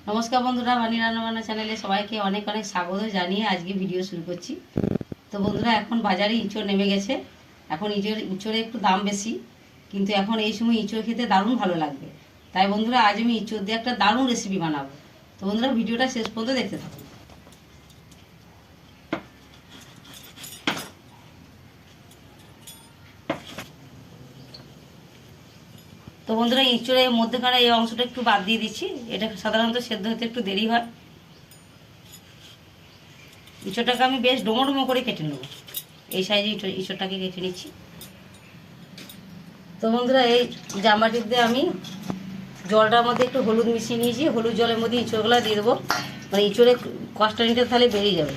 নমস্কার বন্ধুরা, বানি রান্নাবান্না চ্যানেলে সবাইকে অনেক অনেক স্বাগত জানিয়ে আজকে ভিডিও শুরু করছি। তো বন্ধুরা, এখন বাজারে ইঁচড় নেমে গেছে। এখন ইঁচড়ে একটু দাম বেশি, কিন্তু এখন এই সময় ইঁচড় খেতে দারুণ ভালো লাগবে। তাই বন্ধুরা, আজ আমি ইঁচড় দিয়ে একটা দারুণ রেসিপি বানাবো। তো বন্ধুরা, ভিডিওটা শেষ পর্যন্ত দেখতে থাকুন। তো বন্ধুরা, ইঁচড়ের মধ্যেখানে এই অংশটা একটু বাদ দিয়ে দিচ্ছি। এটা সাধারণত সেদ্ধ হতে একটু দেরি হয়। ইঁচড়টাকে আমি বেশ ডোমো ডোমো করে কেটে নেবো। এই সাইজে ইঁচড়টাকে কেটে নিচ্ছি। তো বন্ধুরা, এই জামবাটির দিয়ে আমি জলটার মধ্যে একটু হলুদ মিশিয়ে নিয়েছি। হলুদ জলের মধ্যে ইঁচড়গুলো দিয়ে দেবো, মানে ইঁচড়ে কষটা নিতে তাহলে বেরিয়ে যাবে।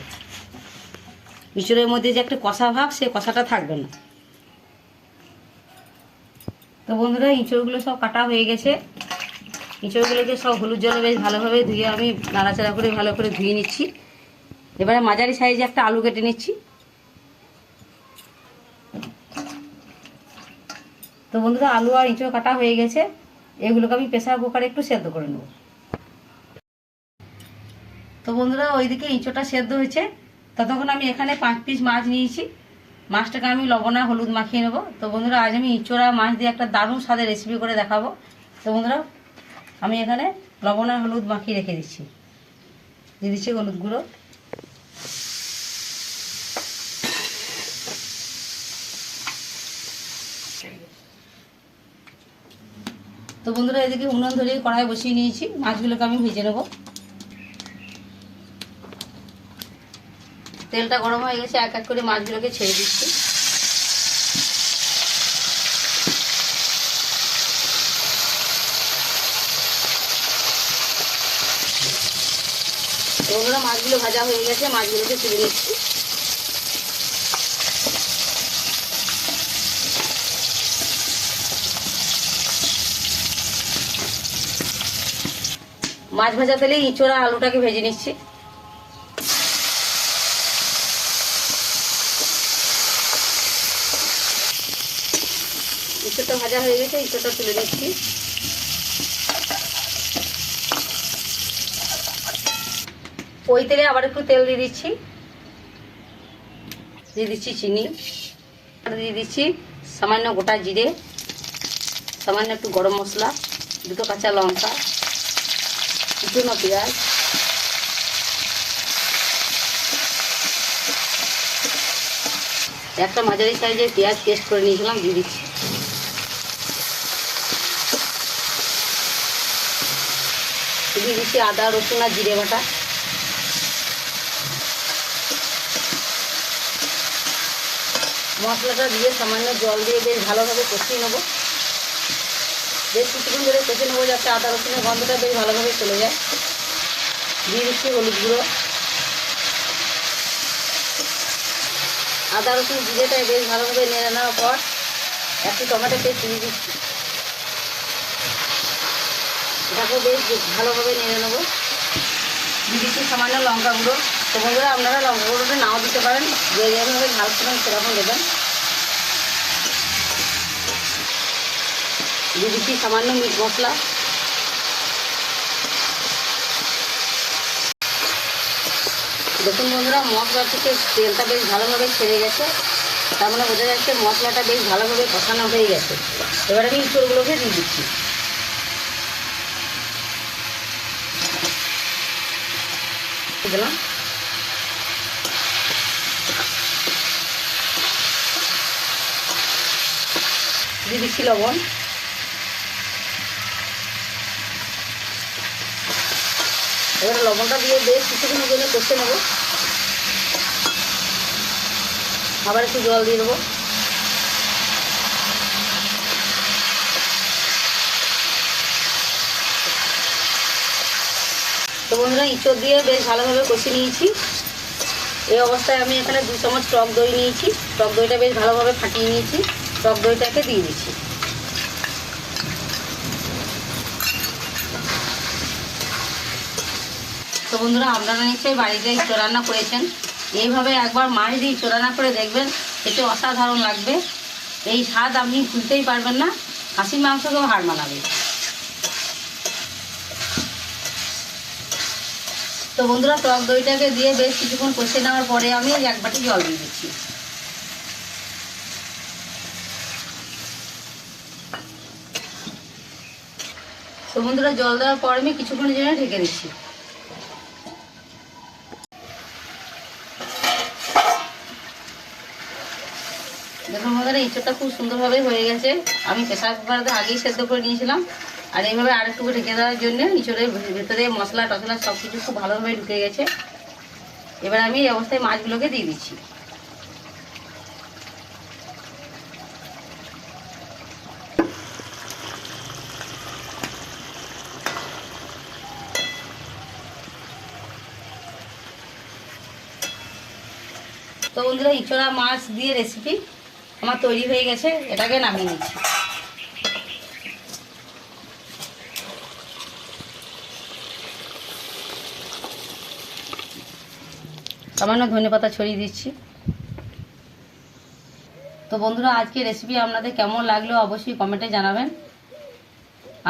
ইঁচড়ের মধ্যে যে একটা কষা ভাব, সে কষাটা থাকবে না। তো বন্ধুরা, ইঁচড়গুলো সব কাটা হয়ে গেছে। ইঁচড়গুলোকে সব হলুদ জলে বেশ ভালোভাবে ধুয়ে আমি নাড়াচাড়া করে ভালো করে ধুয়ে নিচ্ছি। এবারে মাঝারি সাইজে একটা আলু কেটে নিচ্ছি। তো বন্ধুরা, আলু আর ইঁচড় কাটা হয়ে গেছে। এগুলোকে আমি প্রেসার কুকারে একটু সেদ্ধ করে নেব। তো বন্ধুরা, ওইদিকে ইঁচড়টা সেদ্ধ হয়েছে, ততক্ষণ আমি এখানে 5 পিস মাছ নিয়েছি। মাছটাকে আমি লবণ আর হলুদ মাখিয়ে নেবো। তো বন্ধুরা, আজ আমি ইঁচড় আর মাছ দিয়ে একটা দারুণ স্বাদের রেসিপি করে দেখাবো। তো বন্ধুরা, আমি এখানে লবণ আর হলুদ মাখিয়ে রেখে দিচ্ছি। দিয়ে দিচ্ছি হলুদ গুঁড়ো। তো বন্ধুরা, এদিকে উনুন ধরিয়ে কড়াই বসিয়ে নিয়েছি। মাছগুলোকে আমি ভেজে নেব। তেলটা গরম হয়ে গেছে, এক এক করে মাছগুলোকে ছেড়ে দিচ্ছি। তো বন্ধুরা, মাছগুলো ভাজা হয়ে গেছে, মাছগুলোকে তুলে নিচ্ছি। মাছ ভাজা তেলে ইঁচড়া আলুটাকে ভেজে নিচ্ছি। ইঁচড়টা ভাজা হয়ে গেছে, ইঁচড়টা তুলে নিচ্ছি। ওই তেলে আবার একটু তেল দিয়ে দিচ্ছি। দিয়ে দিচ্ছি চিনি, দিয়ে দিচ্ছি সামান্য গোটা জিরে, সামান্য একটু গরম মশলা, দুটো কাঁচা লঙ্কা, কুচনো পেঁয়াজ, একটা মাঝারি সাইজের পেঁয়াজ পেস্ট করে নিয়েছিলাম, দিয়ে দিচ্ছি। দিয়ে দিচ্ছি আদা রসুন আর জিরে বাটা। মশলাটা দিয়ে সামান্য জল দিয়ে বেশ ভালোভাবে কষিয়ে নেবো। বেশ কিছুক্ষণ ধরে কষে নেবো, যাতে আদা রসুনের গন্ধটা বেশ ভালোভাবে চলে যায়। দিয়ে দিচ্ছি হলুদ গুঁড়ো। আদা রসুন জিরেটা বেশ ভালোভাবে নেড়ে নেওয়ার পর একটু টমেটো পেস্ট দিয়ে দিচ্ছি। এটাকেও বেশ ভালোভাবে নেড়ে নেবো। দিয়ে দিচ্ছি সামান্য লঙ্কা গুঁড়ো। তো বন্ধুরা, আপনারা লঙ্কা গুঁড়োটা নাও দিতে পারেন, যে যেভাবে ঝাল খাবেন সেরকম দেবেন। দিয়ে দিচ্ছি সামান্য মিট মশলা। দেখুন বন্ধুরা, মশলা থেকে তেলটা বেশ ভালোভাবে ছেড়ে গেছে। তার মানে বোঝা যাচ্ছে মশলাটা বেশ ভালোভাবে কষানো হয়ে গেছে। এবার আমি ইঁচড়গুলোকে দিয়ে দিচ্ছি। দিলাম, দিয়ে দিচ্ছি লবণ। এবার লবণটা দিয়ে বেশ কিছুক্ষণ জন্য কষে নেবো। আবার একটু জল দিয়ে দেবো। তো বন্ধুরা, ইঁচড় দিয়ে বেশ ভালোভাবে কষিয়ে নিয়েছি। এই অবস্থায় আমি এখানে 2 চামচ টক দই নিয়েছি। টক দইটা বেশ ভালোভাবে ফাটিয়ে নিয়েছি। টক দইটাকে দিয়ে দিচ্ছি। তো বন্ধুরা, আপনারা নিশ্চয়ই বাড়িতে ইঁচড় রান্না করেছেন। এইভাবে একবার মাছ দিয়ে ইঁচড় রান্না করে দেখবেন, এতে অসাধারণ লাগবে। এই স্বাদ আপনি ভুলতেই পারবেন না, খাসির মাংসকেও হার মানাবে। তো বন্ধুরা টক দইটাকে দিয়ে বেশ কিছুক্ষণ কষে নেওয়ার পরে আমি এক বাটি জল দিয়ে দিচ্ছি। তো বন্ধুরা জল দেওয়ার পর আমি কিছুক্ষণের জন্য ঢেকে দিচ্ছি। দেখুন বন্ধুরা ইঁচড়টা খুব সুন্দরভাবে হয়ে গেছে। আমি প্রেসার কুকারে আগেই সেদ্ধ করে নিয়েছিলাম, আর এইভাবে আরেকটু ঢেকে দেওয়ার জন্য ইঁচড়ের ভেতরে মশলা টশলা সব কিছু খুব ভালোভাবে ঢুকে গেছে। এবার আমি এই অবস্থায় মাছগুলোকে দিয়ে দিচ্ছি। তো বন্ধুরা ইঁচড়া মাছ দিয়ে রেসিপি আমার তৈরি হয়ে গেছে, এটাকে নামিয়ে নিচ্ছি। সামান্য ধনেপাতা ছড়িয়ে দিচ্ছি। তো বন্ধুরা আজকে রেসিপি আপনাদের কেমন লাগলো অবশ্যই কমেন্টে জানাবেন।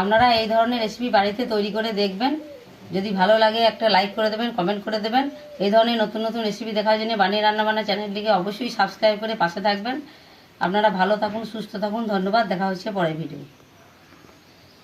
আপনারা এই ধরনের রেসিপি বাড়িতে তৈরি করে দেখবেন। যদি ভালো লাগে একটা লাইক করে দেবেন, কমেন্ট করে দেবেন। এই ধরনের নতুন নতুন রেসিপি দেখার জন্য বানিয়ে রান্নাবান্না চ্যানেলটিকে অবশ্যই সাবস্ক্রাইব করে পাশে থাকবেন। আপনারা ভালো থাকুন, সুস্থ থাকুন। ধন্যবাদ। দেখা হচ্ছে পরের ভিডিও।